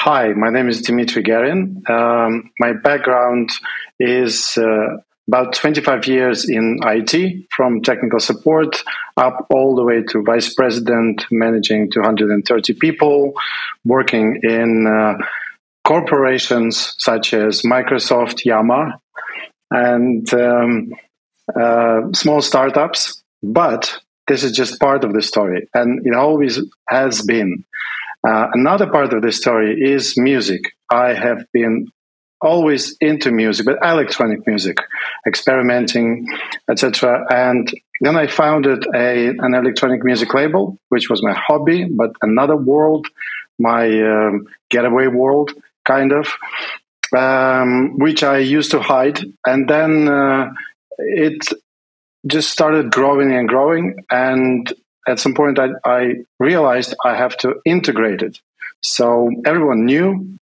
Hi, my name is Dmitry Garin. My background is about 25 years in IT, from technical support up all the way to vice president, managing 230 people, working in corporations such as Microsoft, Yamaha, and small startups. But this is just part of the story, and it always has been. Another part of the story is music. I have been always into music, but electronic music, experimenting, etc. And then I founded an electronic music label, which was my hobby, but another world, my getaway world, kind of, which I used to hide. And then it just started growing and growing. And at some point, I realized I have to integrate it. So everyone knew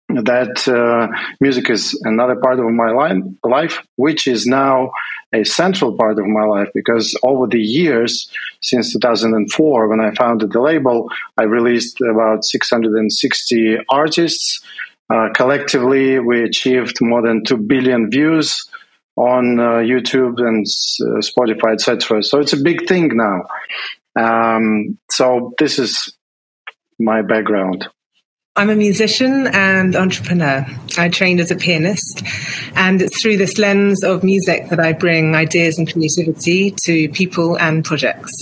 that music is another part of my life, which is now a central part of my life, because over the years, since 2004, when I founded the label, I released about 660 artists. Collectively, we achieved more than 2 billion views on YouTube and Spotify, etc. So it's a big thing now. So this is my background. I'm a musician and entrepreneur. I trained as a pianist, and it's through this lens of music that I bring ideas and creativity to people and projects.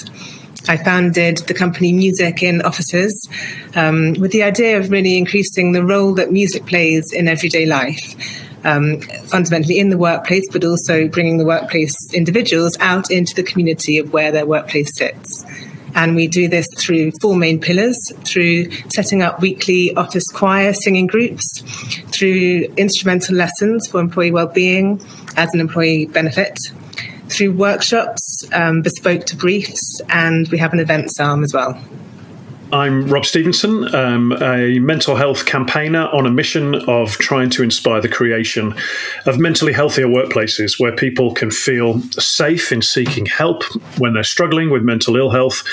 I founded the company Music in Offices with the idea of really increasing the role that music plays in everyday life. Fundamentally in the workplace, but also bringing the workplace individuals out into the community of where their workplace sits. And we do this through 4 main pillars: through setting up weekly office choir singing groups, through instrumental lessons for employee wellbeing as an employee benefit, through workshops bespoke to briefs, and we have an events arm as well. I'm Rob Stephenson, a mental health campaigner on a mission of trying to inspire the creation of mentally healthier workplaces where people can feel safe in seeking help when they're struggling with mental ill health,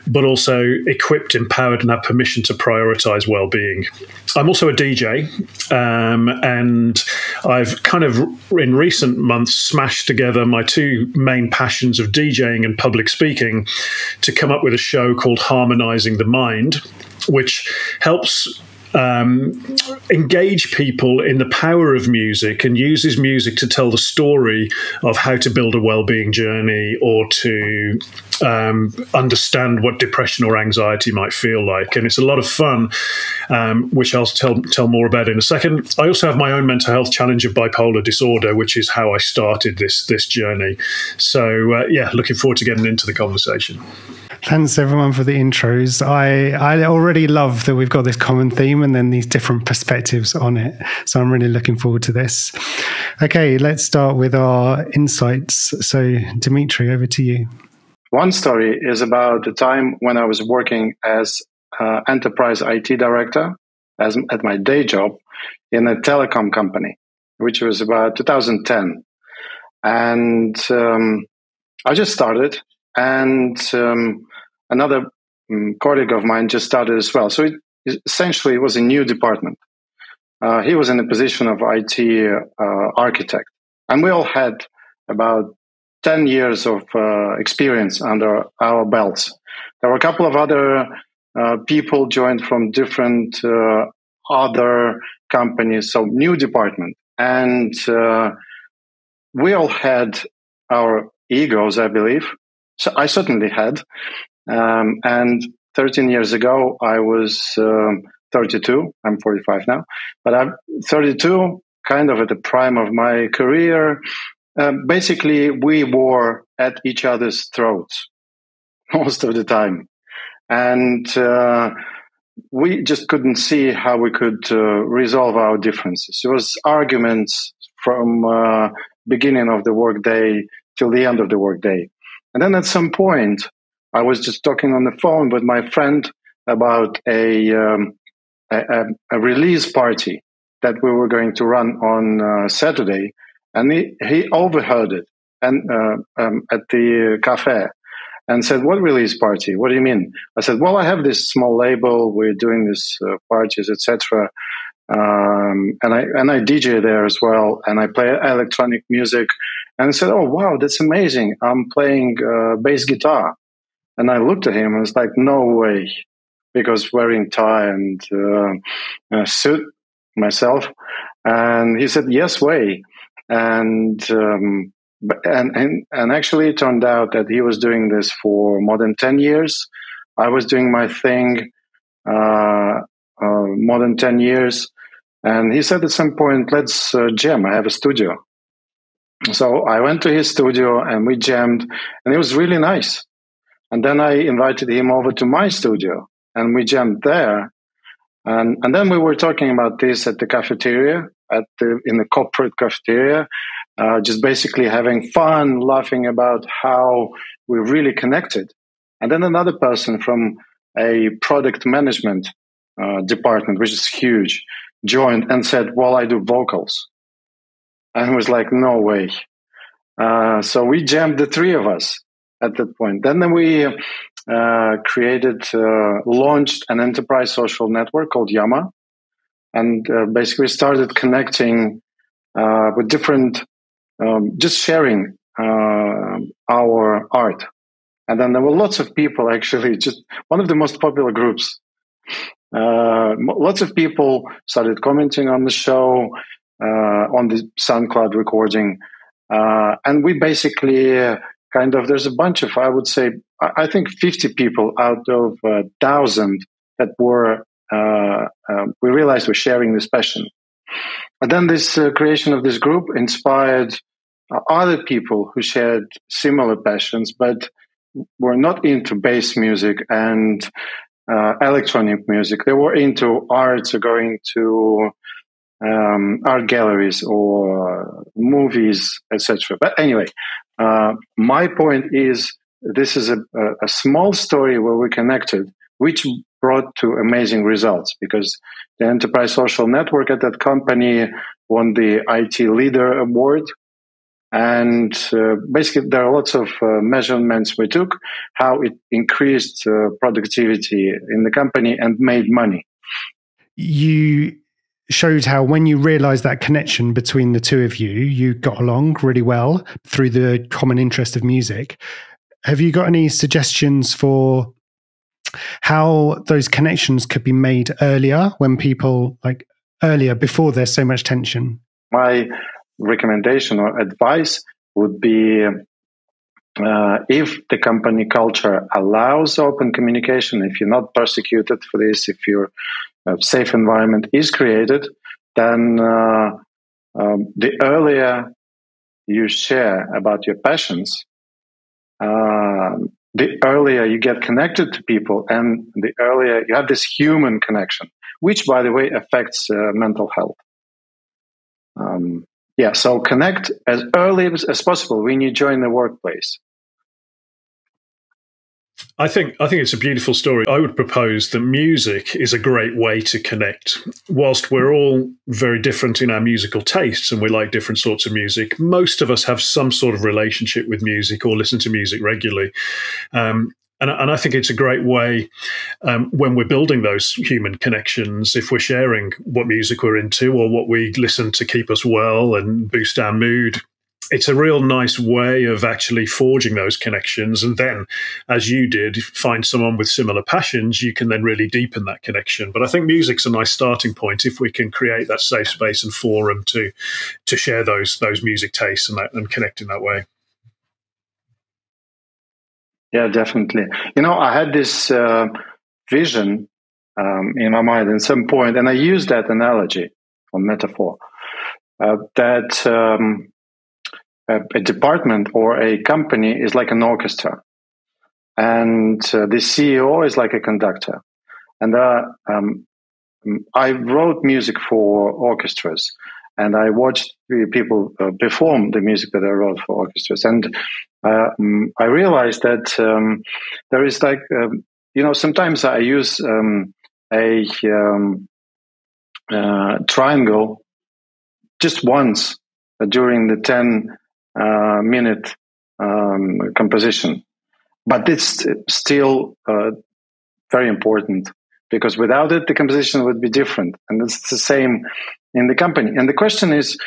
but also equipped, empowered, and have permission to prioritize well-being. I'm also a DJ, and I've kind of, in recent months, smashed together my 2 main passions of DJing and public speaking to come up with a show called Harmonizing the Mind, which helps engage people in the power of music and uses music to tell the story of how to build a well-being journey or to understand what depression or anxiety might feel like. And it's a lot of fun, which I'll tell more about in a second. I also have my own mental health challenge of bipolar disorder, which is how I started this journey. So, looking forward to getting into the conversation. Thanks everyone for the intros. I already love that we've got this common theme and then these different perspectives on it. So I'm really looking forward to this. Okay, let's start with our insights. So Dmitry, over to you. One story is about the time when I was working as enterprise IT director at my day job in a telecom company, which was about 2010. And I just started, and another colleague of mine just started as well. So it essentially was a new department. He was in the position of IT architect. And we all had about 10 years of experience under our belts. There were a couple of other people joined from different other companies, so new department. And we all had our egos, I believe. So I certainly had. And 13 years ago, I was 32. I'm 45 now. But I'm 32, kind of at the prime of my career. Basically, we were at each other's throats most of the time. And we just couldn't see how we could resolve our differences. It was arguments from beginning of the workday till the end of the workday. And then at some point, I was just talking on the phone with my friend about a release party that we were going to run on Saturday, and he overheard it and at the cafe, and said, "What release party? What do you mean?" I said, "Well, I have this small label. We're doing this parties, etc. And I DJ there as well, and I play electronic music." And I said, "Oh, wow, that's amazing. I'm playing bass guitar." And I looked at him and was like, "No way," because wearing tie and a suit myself. And he said, "Yes way." And actually it turned out that he was doing this for more than 10 years. I was doing my thing more than 10 years. And he said at some point, "Let's jam. I have a studio." So I went to his studio and we jammed, and it was really nice. And then I invited him over to my studio and we jammed there. And then we were talking about this at the cafeteria, in the corporate cafeteria, just basically having fun, laughing about how we really connected. And then another person from a product management department, which is huge, joined and said, "Well, I do vocals." And I was like, "No way." So we jammed, the three of us at that point. Then we launched an enterprise social network called Yama, and basically started connecting with different, just sharing our art. And then there were lots of people, actually, just one of the most popular groups. Lots of people started commenting on the show, on the SoundCloud recording. And we basically there's a bunch of, I would say, I think 50 people out of 1,000 that were, we realized were sharing this passion. And then this creation of this group inspired other people who shared similar passions, but were not into bass music and electronic music. They were into arts, or going to art galleries or movies, etc. But anyway, my point is, this is a small story where we connected, which brought to amazing results, because the Enterprise Social Network at that company won the IT Leader Award. And basically, there are lots of measurements we took, how it increased productivity in the company and made money. You showed how when you realized that connection between the two of you, you got along really well through the common interest of music. Have you got any suggestions for how those connections could be made earlier, when people, like earlier, before there's so much tension? My recommendation or advice would be, if the company culture allows open communication, if you're not persecuted for this, if your safe environment is created, then the earlier you share about your passions, the earlier you get connected to people, and the earlier you have this human connection, which, by the way, affects mental health. So connect as early as possible when you join the workplace. I think it's a beautiful story. I would propose that music is a great way to connect. Whilst we're all very different in our musical tastes and we like different sorts of music, most of us have some sort of relationship with music or listen to music regularly. And I think it's a great way, when we're building those human connections, if we're sharing what music we're into or what we listen to keep us well and boost our mood. It's a real nice way of actually forging those connections. And then, as you did, find someone with similar passions, you can then really deepen that connection. But I think music's a nice starting point if we can create that safe space and forum to share those music tastes and connect in that way. Yeah, definitely. I had this vision in my mind at some point, and I used that analogy or metaphor, that a department or a company is like an orchestra, and the CEO is like a conductor. And I wrote music for orchestras, and I watched people perform the music that I wrote for orchestras. And I realized that there is sometimes I use a triangle just once during the 10 minute composition. but it's still very important, because without it, the composition would be different. And it's the same in the company. And the question is,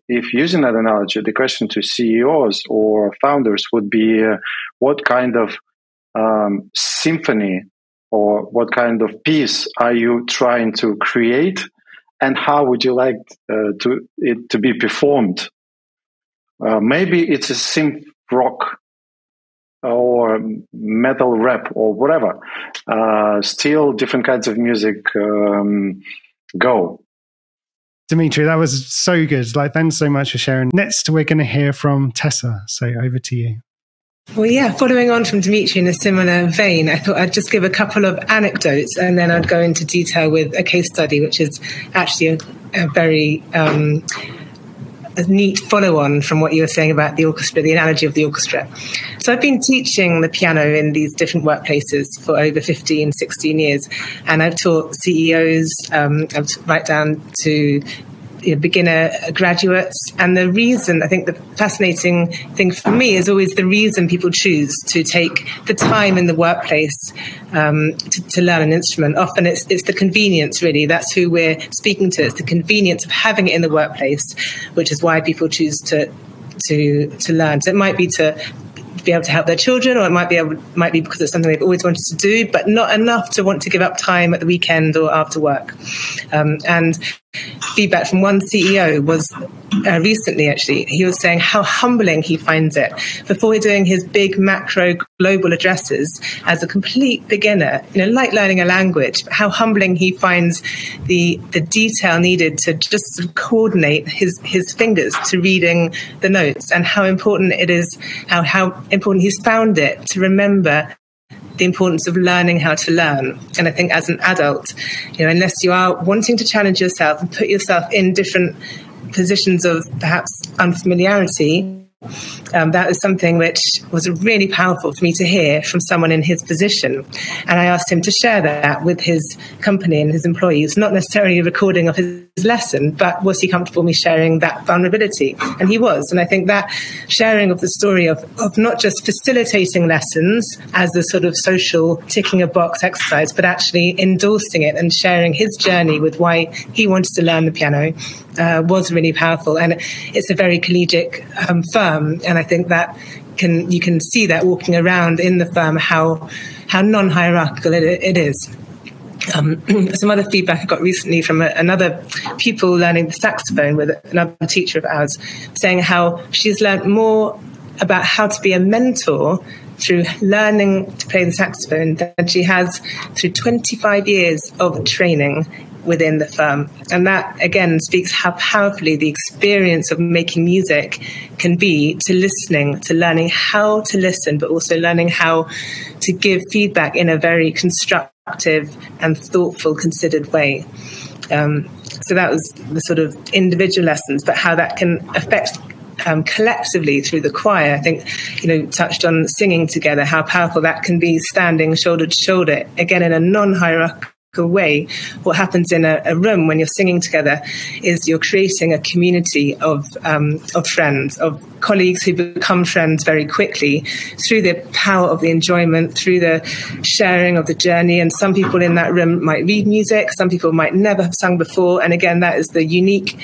if using that analogy, the question to CEOs or founders would be, what kind of symphony or what kind of piece are you trying to create, and how would you like it to be performed? Maybe it's a synth rock or metal rap or whatever. Still different kinds of music go. Dmitry, that was so good. Thanks so much for sharing. Next, we're going to hear from Tessa. So over to you. Well, yeah, following on from Dmitry in a similar vein, I thought I'd just give a couple of anecdotes and then I'd go into detail with a case study, which is actually a very a neat follow-on from what you were saying about the orchestra, the analogy of the orchestra. So I've been teaching the piano in these different workplaces for over 15, 16 years, and I've taught CEOs, right down to beginner graduates. And the reason, I think the fascinating thing for me is always the reason people choose to take the time in the workplace to learn an instrument. Often it's the convenience, really. That's who we're speaking to. It's the convenience of having it in the workplace, which is why people choose to learn. So it might be to be able to help their children, or it might be because it's something they've always wanted to do, but not enough to want to give up time at the weekend or after work. And feedback from one CEO was recently, actually, he was saying how humbling he finds it before doing his big macro global addresses as a complete beginner, like learning a language, how humbling he finds the detail needed to just sort of coordinate his fingers to reading the notes, and how important it is, how important he's found it to remember the importance of learning how to learn. And I think as an adult, unless you are wanting to challenge yourself and put yourself in different positions of perhaps unfamiliarity, that is something which was really powerful for me to hear from someone in his position. And I asked him to share that with his company and his employees, not necessarily a recording of his lesson, but was he comfortable me sharing that vulnerability? And he was. And I think that sharing of the story of not just facilitating lessons as a sort of social ticking a box exercise, but actually endorsing it and sharing his journey with why he wanted to learn the piano was really powerful. And it's a very collegiate firm. And I think that you can see that walking around in the firm, how non-hierarchical it is. Some other feedback I got recently from another pupil learning the saxophone with another teacher of ours, saying how she's learned more about how to be a mentor through learning to play the saxophone than she has through 25 years of training within the firm. And that, again, speaks how powerfully the experience of making music can be to listening, to learning how to listen, but also learning how to give feedback in a very constructive and thoughtful, considered way. So that was the sort of individual lessons, but how that can affect collectively through the choir. I think, touched on singing together, how powerful that can be, standing shoulder to shoulder, again, in a non-hierarchical way. What happens in a room when you're singing together is you're creating a community of friends, of colleagues who become friends very quickly through the power of the enjoyment, through the sharing of the journey. And some people in that room might read music, some people might never have sung before. And again, that is the unique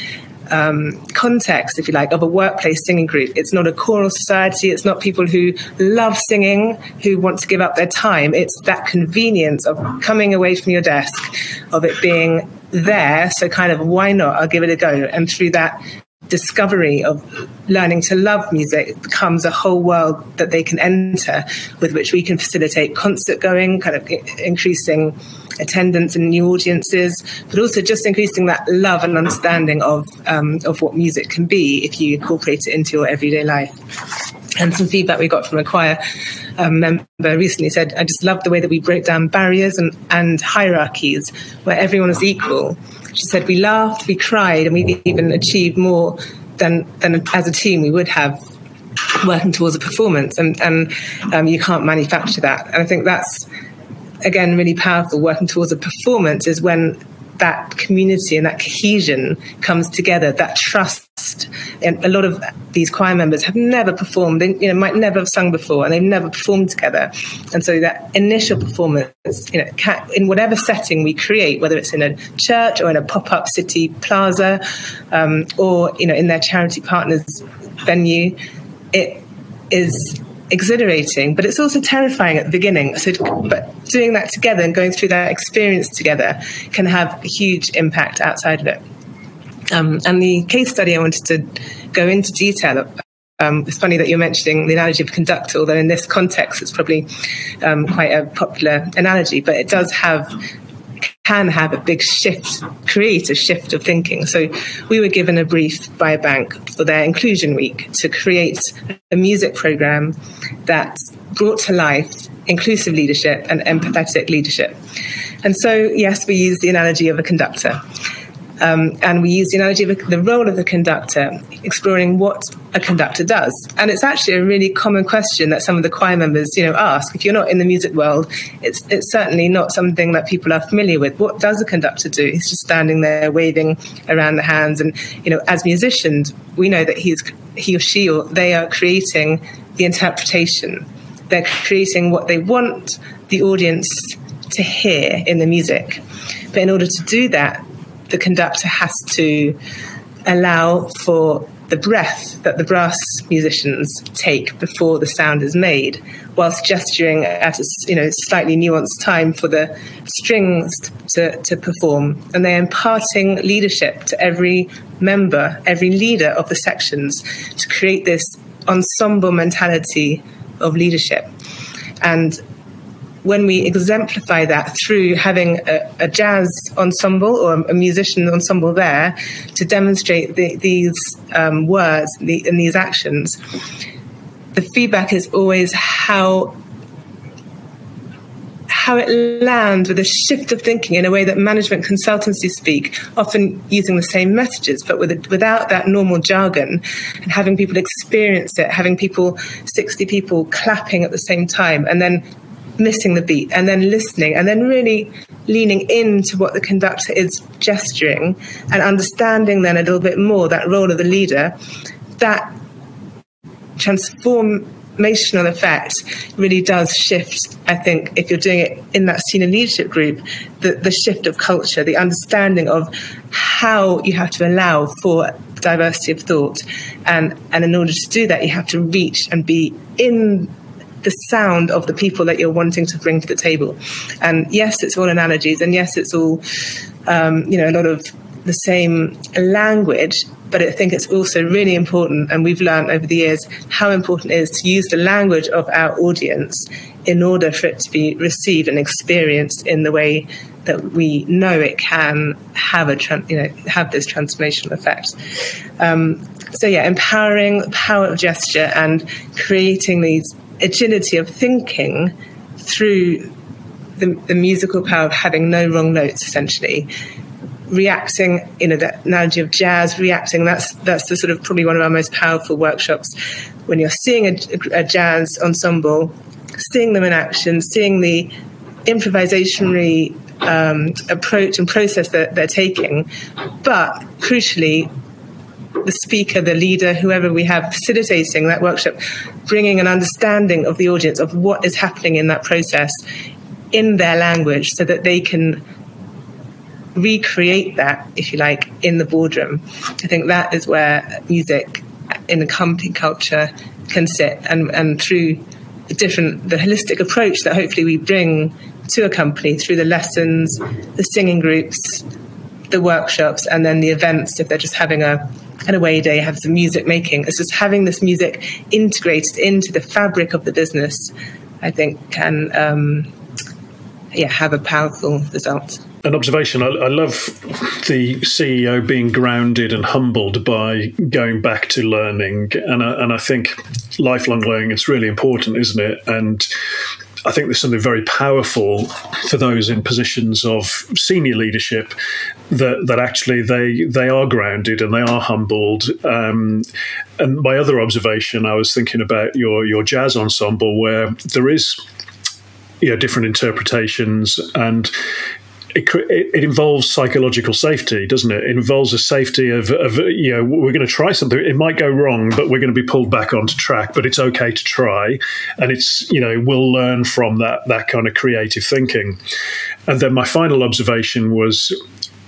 context, if you like, of a workplace singing group. It's not a choral society. It's not people who love singing, who want to give up their time. It's that convenience of coming away from your desk, of it being there. So kind of, why not? I'll give it a go. And through that discovery of learning to love music, it becomes a whole world that they can enter, with which we can facilitate concert going, kind of increasing attendance in new audiences, but also just increasing that love and understanding of what music can be if you incorporate it into your everyday life. And some feedback we got from a choir member recently said, I just love the way that we broke down barriers and hierarchies where everyone is equal. She said, we laughed, we cried, and we even achieved more than as a team we would have working towards a performance. And you can't manufacture that. And I think that's, again, really powerful. Working towards a performance is when that community and that cohesion comes together, that trust. And a lot of these choir members have never performed, they might never have sung before, and they've never performed together. And so that initial performance, in whatever setting we create, whether it's in a church or in a pop-up city plaza, or in their charity partners venue, it is exhilarating, but it's also terrifying at the beginning. But doing that together and going through that experience together can have a huge impact outside of it. And the case study I wanted to go into detail. It's funny that you're mentioning the analogy of a conductor, although in this context it's probably quite a popular analogy, but it can have a big shift, create a shift of thinking. So we were given a brief by a bank for their inclusion week to create a music program that brought to life inclusive leadership and empathetic leadership. And so, yes, we use the analogy of a conductor. And we use the analogy of the role of the conductor, exploring what a conductor does. And it's actually a really common question that some of the choir members, ask. If you're not in the music world, it's certainly not something that people are familiar with. What does a conductor do? He's just standing there waving around the hands. And, as musicians, we know that he or she or they are creating the interpretation. They're creating what they want the audience to hear in the music. But in order to do that, the conductor has to allow for the breath that the brass musicians take before the sound is made, whilst gesturing at a slightly nuanced time for the strings to perform. And they're imparting leadership to every member, every leader of the sections, to create this ensemble mentality of leadership. And when we exemplify that through having a jazz ensemble or a musician ensemble there to demonstrate these words and these actions, the feedback is always how it lands with a shift of thinking in a way that management consultancies speak, often using the same messages, but without that normal jargon, and having people experience it, having 60 people clapping at the same time, and then missing the beat, and then listening, and then really leaning into what the conductor is gesturing and understanding then a little bit more that role of the leader. That transformational effect really does shift, I think, if you're doing it in that senior leadership group, the shift of culture, the understanding of how you have to allow for diversity of thought. And in order to do that, you have to reach and be in the sound of the people that you're wanting to bring to the table. And yes, it's all analogies, and yes, it's all a lot of the same language, but I think it's also really important, and we've learned over the years how important it is to use the language of our audience in order for it to be received and experienced in the way that we know it can have have this transformational effect. Empowering the power of gesture and creating these agility of thinking through the musical power of having no wrong notes, essentially. Reacting, that analogy of jazz, reacting, that's the sort of probably one of our most powerful workshops, when you're seeing a jazz ensemble, seeing them in action, seeing the improvisationary approach and process that they're taking, but crucially, the speaker, the leader, whoever we have facilitating that workshop, bringing an understanding of the audience of what is happening in that process in their language so that they can recreate that, if you like, in the boardroom. I think that is where music in a company culture can sit, and through the holistic approach that hopefully we bring to a company through the lessons, the singing groups, the workshops, and then the events, if they're just having an away day, have some music making. It's just having this music integrated into the fabric of the business, I think, can have a powerful result. An observation, I love the CEO being grounded and humbled by going back to learning. And I think lifelong learning is really important, isn't it? And I think there's something very powerful for those in positions of senior leadership that actually they are grounded and they are humbled. And my other observation, I was thinking about your jazz ensemble, where there is different interpretations, and it involves psychological safety, doesn't it? It involves a safety of we're going to try something. It might go wrong, but we're going to be pulled back onto track. But it's okay to try, and it's we'll learn from that kind of creative thinking. And then my final observation was,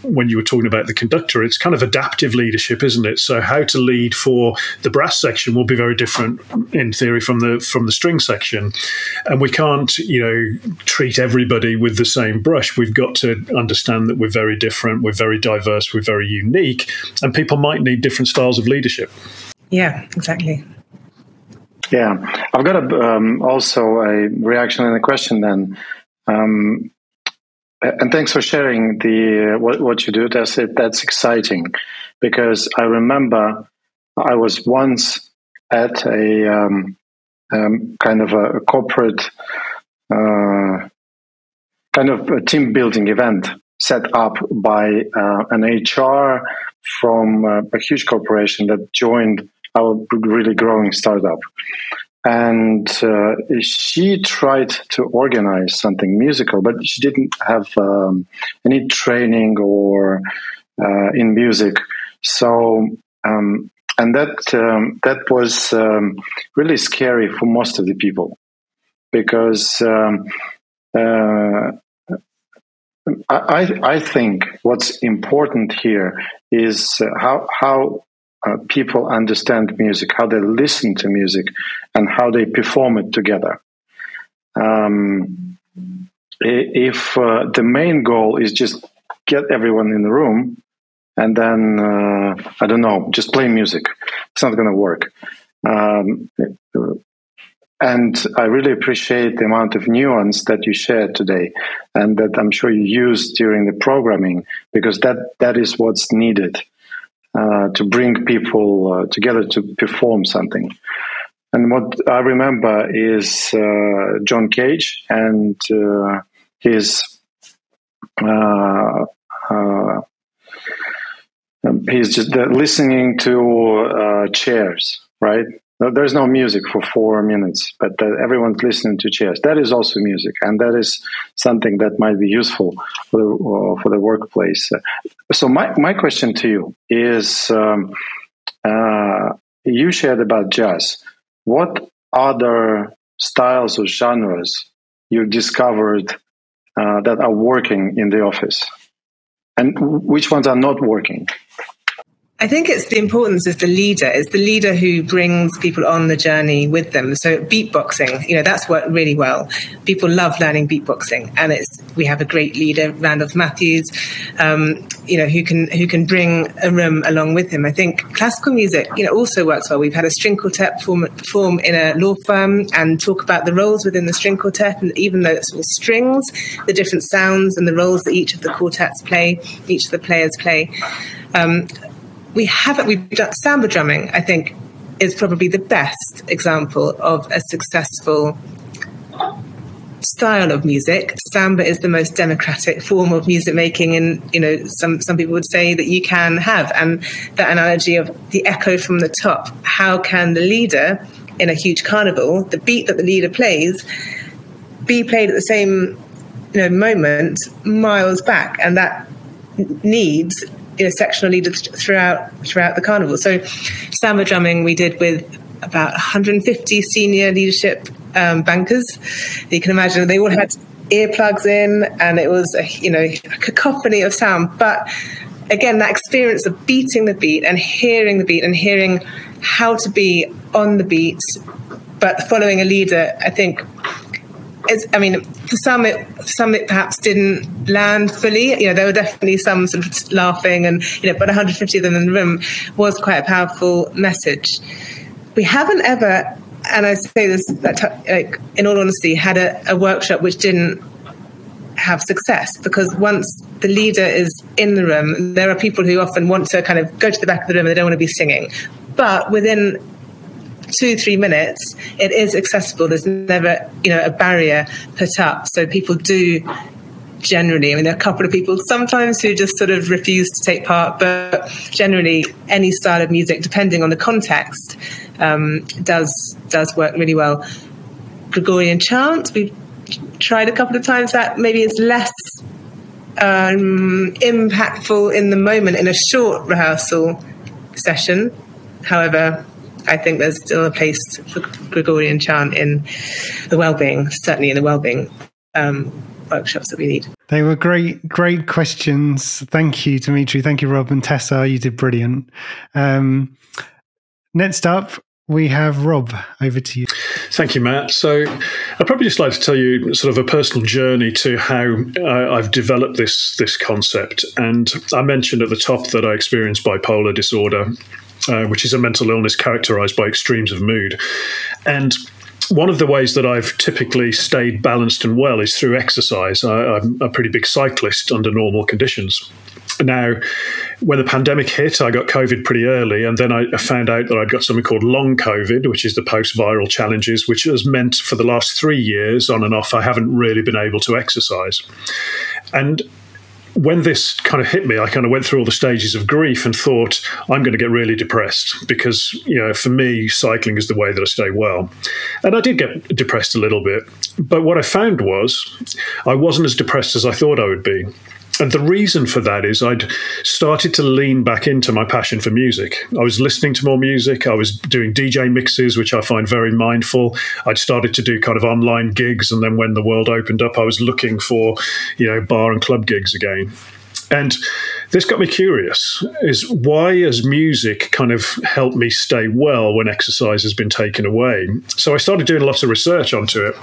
when you were talking about the conductor, it's kind of adaptive leadership, isn't it? So how to lead for the brass section will be very different in theory from the string section. And we can't, treat everybody with the same brush. We've got to understand that we're very different, we're very diverse, we're very unique, and people might need different styles of leadership. Yeah, exactly. Yeah, I've got also a reaction and a question then. And thanks for sharing what you do, Tessa. That's exciting, because I remember I was once at a kind of a corporate kind of a team building event set up by an HR from a huge corporation that joined our really growing startup. And she tried to organize something musical, but she didn't have any training or in music. So, and that was really scary for most of the people, because I think what's important here is how people understand music, how they listen to music, and how they perform it together. If the main goal is just get everyone in the room and then, I don't know, just play music, it's not going to work. And I really appreciate the amount of nuance that you shared today, and that I'm sure you used during the programming, because that is what's needed. To bring people together to perform something. And what I remember is John Cage and he's just listening to chairs, right? There's no music for 4 minutes, but everyone's listening to chairs. That is also music, and that is something that might be useful for the workplace. So my question to you is, you shared about jazz. What other styles or genres you discovered that are working in the office, and which ones are not working? I think it's the importance of the leader. It's the leader who brings people on the journey with them. So beatboxing, that's worked really well. People love learning beatboxing, and we have a great leader, Randolph Matthews, who can bring a room along with him. I think classical music, also works well. We've had a string quartet perform in a law firm and talk about the roles within the string quartet, and even though it's all strings, the different sounds and the roles that each of the quartets play, each of the players play. We've done samba drumming, I think, is probably the best example of a successful style of music. Samba is the most democratic form of music making, and some people would say that you can have. And that analogy of the echo from the top, how can the leader in a huge carnival, the beat that the leader plays, be played at the same moment miles back? And that needs sectional leaders throughout the carnival. So samba drumming we did with about 150 senior leadership bankers. You can imagine they all had earplugs in, and it was a cacophony of sound. But again, that experience of beating the beat and hearing the beat and hearing how to be on the beat, but following a leader, I think for some it perhaps didn't land fully. There were definitely some sort of laughing, and but 150 of them in the room was quite a powerful message. We haven't ever, and I say this in all honesty, had a workshop which didn't have success, because once the leader is in the room, there are people who often want to kind of go to the back of the room and they don't want to be singing, but within 2-3 minutes, it is accessible. There's never, a barrier put up. So people do generally, there are a couple of people sometimes who just sort of refuse to take part, but generally any style of music, depending on the context, does work really well. Gregorian chant, we've tried a couple of times. That maybe is less impactful in the moment in a short rehearsal session. However, I think there's still a place for Gregorian chant in the Wellbeing, certainly in the Wellbeing workshops that we need. They were great questions. Thank you, Dmitry. Thank you, Rob and Tessa. You did brilliant. Next up, we have Rob. Over to you. Thank you, Matt. So I'd probably just like to tell you sort of a personal journey to how I've developed this concept. And I mentioned at the top that I experienced bipolar disorder, which is a mental illness characterized by extremes of mood. And one of the ways that I've typically stayed balanced and well is through exercise. I'm a pretty big cyclist under normal conditions. Now, when the pandemic hit, I got COVID pretty early, and then I found out that I'd got something called long COVID, which is the post-viral challenges, which has meant for the last 3 years, on and off, I haven't really been able to exercise. And when this kind of hit me, I kind of went through all the stages of grief and thought, I'm going to get really depressed because, for me, cycling is the way that I stay well. And I did get depressed a little bit. But what I found was I wasn't as depressed as I thought I would be. And the reason for that is I'd started to lean back into my passion for music. I was listening to more music. I was doing DJ mixes, which I find very mindful. I'd started to do kind of online gigs. And then when the world opened up, I was looking for, bar and club gigs again. And this got me curious, is why has music kind of helped me stay well when exercise has been taken away? So I started doing lots of research onto it.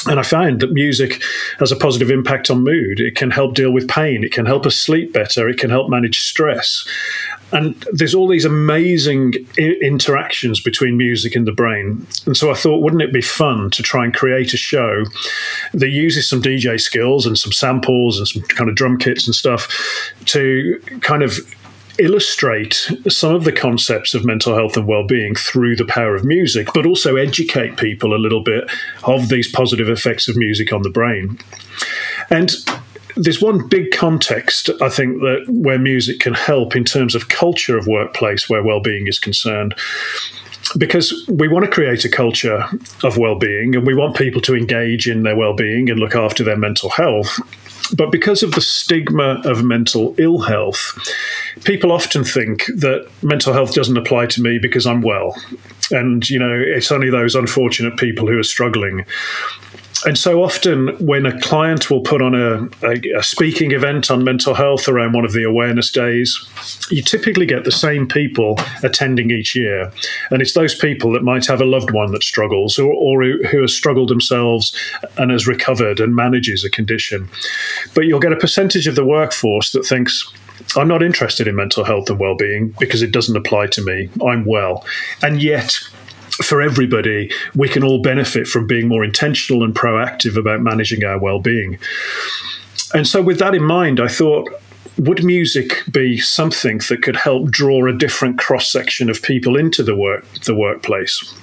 And I found that music has a positive impact on mood. It can help deal with pain. It can help us sleep better. It can help manage stress. And there's all these amazing interactions between music and the brain. And so I thought, wouldn't it be fun to try and create a show that uses some DJ skills and some samples and some kind of drum kits and stuff to kind of illustrate some of the concepts of mental health and well-being through the power of music, but also educate people a little bit of these positive effects of music on the brain. And there's one big context, I think, that where music can help in terms of culture of workplace where well-being is concerned. Because we want to create a culture of well-being and we want people to engage in their well-being and look after their mental health. But because of the stigma of mental ill health, people often think that mental health doesn't apply to me because I'm well. And, it's only those unfortunate people who are struggling. And so often when a client will put on a speaking event on mental health around one of the awareness days, you typically get the same people attending each year. And it's those people that might have a loved one that struggles or who has struggled themselves and has recovered and manages a condition. But you'll get a percentage of the workforce that thinks, I'm not interested in mental health and well-being because it doesn't apply to me. I'm well. And yet, for everybody, we can all benefit from being more intentional and proactive about managing our well-being. And so with that in mind, I thought, would music be something that could help draw a different cross-section of people into the workplace?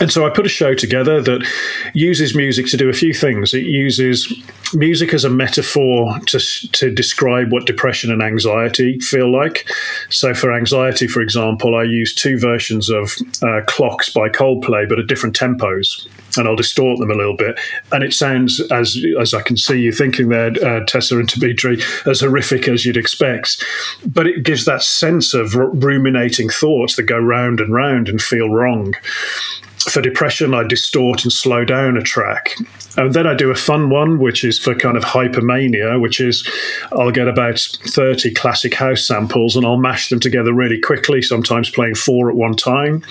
And so I put a show together that uses music to do a few things. It uses music as a metaphor to describe what depression and anxiety feel like. So for anxiety, for example, I use 2 versions of Clocks by Coldplay, but at different tempos. And I'll distort them a little bit. And it sounds, as I can see you thinking there, Tessa and Dmitry, as horrific as you'd expect. But it gives that sense of ruminating thoughts that go round and round and feel wrong. For depression, I distort and slow down a track. And then I do a fun one, which is for kind of hypermania, which is I'll get about 30 classic house samples and I'll mash them together really quickly, sometimes playing 4 at one time.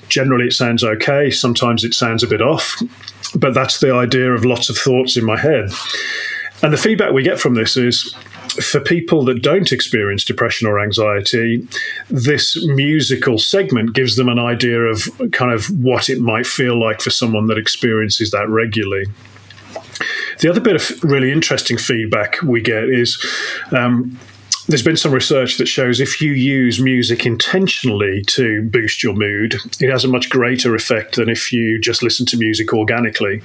Generally, it sounds okay. Sometimes it sounds a bit off. But that's the idea of lots of thoughts in my head. And the feedback we get from this is, for people that don't experience depression or anxiety, this musical segment gives them an idea of kind of what it might feel like for someone that experiences that regularly. The other bit of really interesting feedback we get is there's been some research that shows if you use music intentionally to boost your mood, it has a much greater effect than if you just listen to music organically.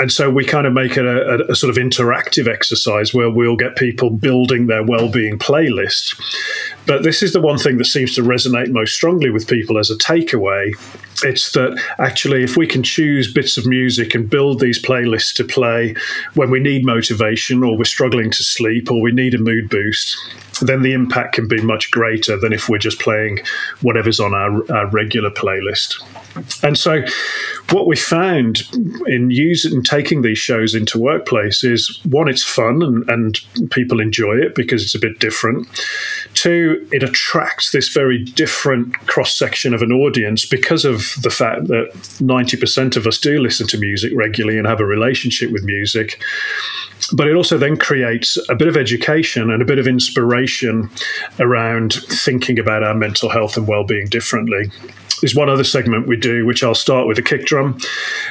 And so we kind of make it a sort of interactive exercise where we'll get people building their well-being playlist But this is the one thing that seems to resonate most strongly with people as a takeaway. It's that actually, if we can choose bits of music and build these playlists to play when we need motivation, or we're struggling to sleep, or we need a mood boost, then the impact can be much greater than if we're just playing whatever's on our regular playlist. And so what we found in taking these shows into workplace is, one, it's fun and people enjoy it because it's a bit different. Two, it attracts this very different cross-section of an audience because of the fact that 90% of us do listen to music regularly and have a relationship with music. But it also then creates a bit of education and a bit of inspiration around thinking about our mental health and well-being differently. There's one other segment we do, which I'll start with a kick drum,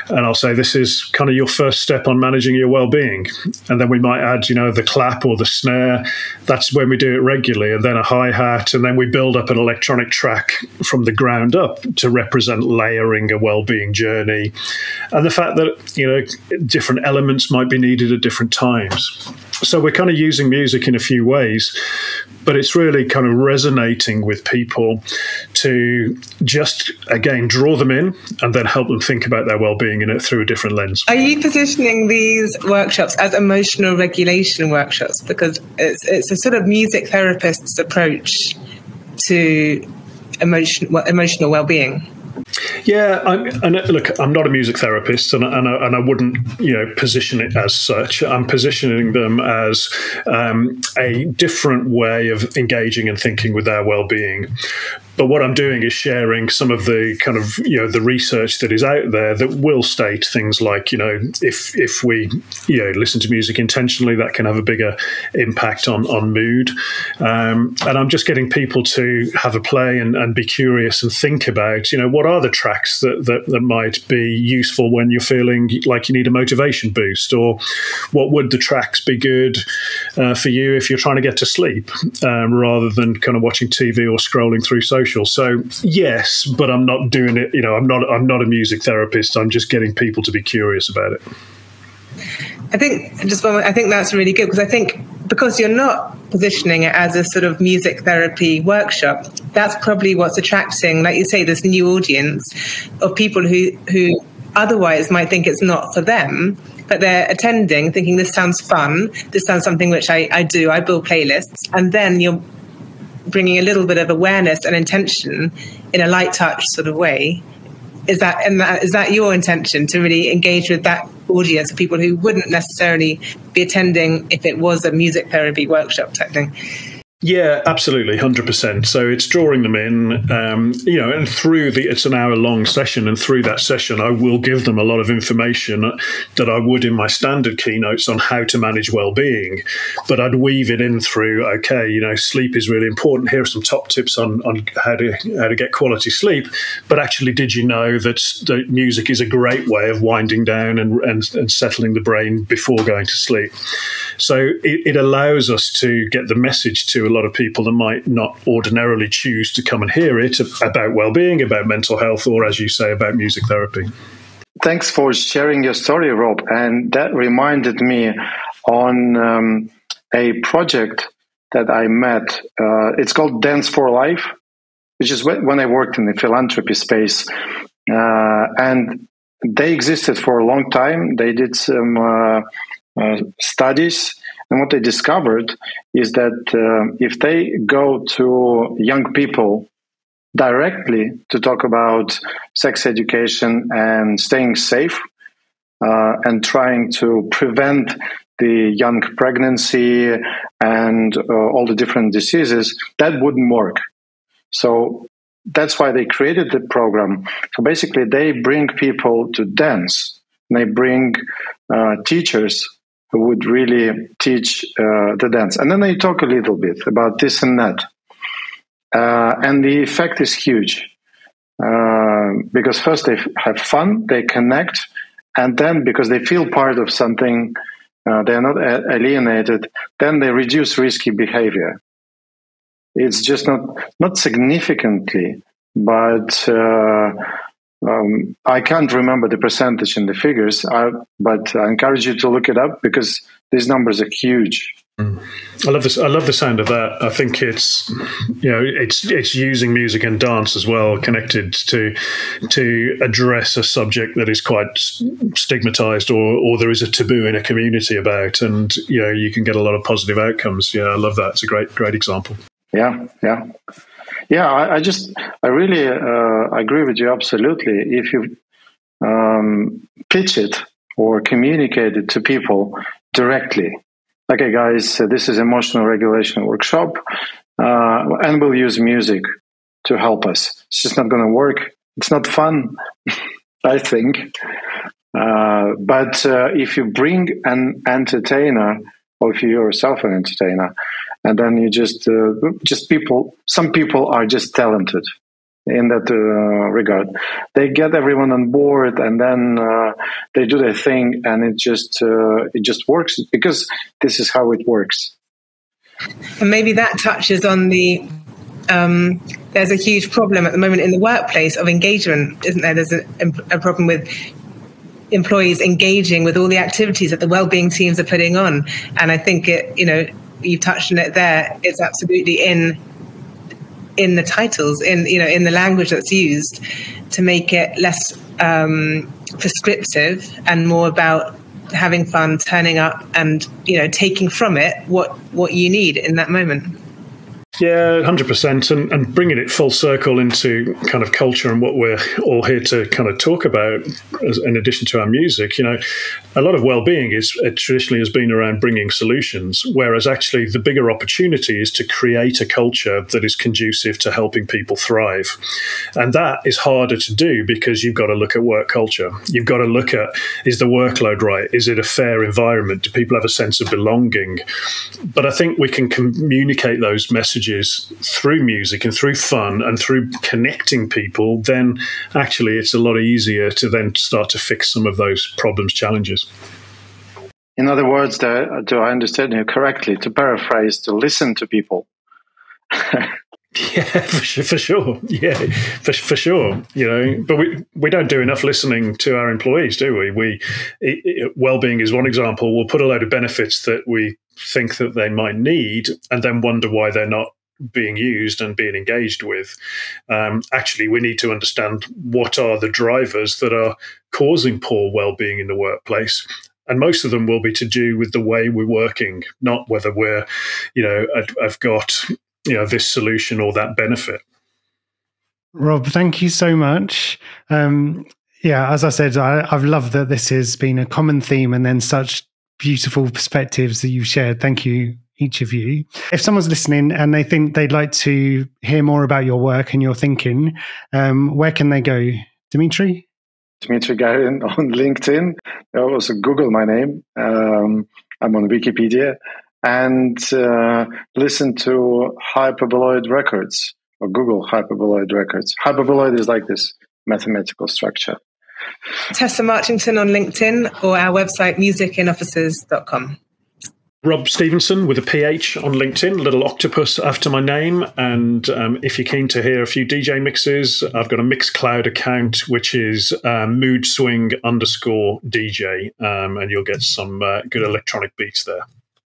and I'll say this is kind of your first step on managing your well-being. And then we might add, the clap or the snare. That's when we do it regularly. And then a hi-hat, and then we build up an electronic track from the ground up to represent layering a well-being journey. And the fact that, different elements might be needed at different times. So we're kind of using music in a few ways, but it's really kind of resonating with people to just, again, draw them in and then help them think about their well-being in it through a different lens. Are you positioning these workshops as emotional regulation workshops? Because it's a sort of music therapist's approach to emotional well-being. Yeah, I'm not a music therapist, and I wouldn't, position it as such. I'm positioning them as a different way of engaging and thinking with our well-being. But what I'm doing is sharing some of the kind of, the research that is out there that will state things like, if we, listen to music intentionally, that can have a bigger impact on mood. And I'm just getting people to have a play and be curious and think about, what are the tracks that might be useful when you're feeling like you need a motivation boost, or what would the tracks be good for you if you're trying to get to sleep, rather than kind of watching TV or scrolling through social. So yes, but I'm not doing it. I'm not a music therapist. I'm just getting people to be curious about it. I think that's really good, because you're not positioning it as a sort of music therapy workshop. That's probably what's attracting, like you say, this new audience of people who otherwise might think it's not for them, but they're attending thinking this sounds fun. This sounds something which I do. I build playlists, and then you're bringing a little bit of awareness and intention in a light touch sort of way. Is that your intention, to really engage with that audience of people who wouldn't necessarily be attending if it was a music therapy workshop type thing? Yeah, absolutely, 100%. So it's drawing them in, and it's an hour-long session, and through that session, I will give them a lot of information that I would in my standard keynotes on how to manage well-being. But I'd weave it in through, sleep is really important. Here are some top tips on how to get quality sleep. But actually, did you know that music is a great way of winding down and settling the brain before going to sleep? So it allows us to get the message to a lot of people that might not ordinarily choose to come and hear it about well-being, about mental health, or, as you say, about music therapy. Thanks for sharing your story, Rob. And that reminded me on a project that I met. It's called Dance for Life, which is when I worked in the philanthropy space. And they existed for a long time. They did some studies. And what they discovered is that if they go to young people directly to talk about sex education and staying safe and trying to prevent the young pregnancy and all the different diseases, that wouldn't work. So that's why they created the program. So basically, they bring people to dance. And they bring teachers who would really teach the dance. And then they talk a little bit about this and that. And the effect is huge. Because first they have fun, they connect, and then because they feel part of something, they are not alienated, then they reduce risky behavior. It's just not significantly, but I can't remember the percentage in the figures, but I encourage you to look it up because these numbers are huge. I love this. I love the sound of that. I think it's it's using music and dance as well, connected to address a subject that is quite stigmatized or there is a taboo in a community about, and you can get a lot of positive outcomes. Yeah, I love that. It's a great example. Yeah. I really agree with you absolutely. If you pitch it or communicate it to people directly. Okay, guys, this is emotional regulation workshop, and we'll use music to help us. It's just not going to work. It's not fun, I think. But if you bring an entertainer, or if you're yourself an entertainer, and then you just people, some people are just talented in that regard. They get everyone on board, and then they do their thing, and it just works because this is how it works. And maybe that touches on the. There's a huge problem at the moment in the workplace of engagement, isn't there? There's a problem with employees engaging with all the activities that the wellbeing teams are putting on, and I think you touched on it there. It's absolutely in the titles, in the language that's used, to make it less prescriptive and more about having fun, turning up, and taking from it what you need in that moment. Yeah, 100%, and bringing it full circle into kind of culture and what we're all here to kind of talk about, in addition to our music. A lot of well-being traditionally has been around bringing solutions, whereas actually the bigger opportunity is to create a culture that is conducive to helping people thrive. And that is harder to do because you've got to look at work culture. You've got to look at, is the workload right? Is it a fair environment? Do people have a sense of belonging? But I think we can communicate those messages through music and through fun and through connecting people, then actually it's a lot easier to then start to fix some of those problems, challenges. In other words, do I understand you correctly? To paraphrase, to listen to people. Yeah, for sure. Yeah, for sure. But we don't do enough listening to our employees, do we? Wellbeing is one example. We'll put a load of benefits that we think that they might need, and then wonder why they're not being used and being engaged with. Actually, we need to understand what are the drivers that are causing poor well-being in the workplace. And most of them will be to do with the way we're working, not whether we're, I've got, this solution or that benefit. Rob, thank you so much. As I said, I've loved that this has been a common theme and then such beautiful perspectives that you've shared. Thank you, each of you. If someone's listening and they think they'd like to hear more about your work and your thinking, where can they go? Dmitry? Dmitry Garin on LinkedIn. Also Google my name. I'm on Wikipedia. And listen to Hyperboloid Records, or Google Hyperboloid Records. Hyperboloid is like this mathematical structure. Tessa Marchington on LinkedIn, or our website, musicinoffices.com. Rob Stephenson with a PH on LinkedIn, little octopus after my name. And if you're keen to hear a few DJ mixes, I've got a Mixcloud account, which is moodswing_DJ. And you'll get some good electronic beats there.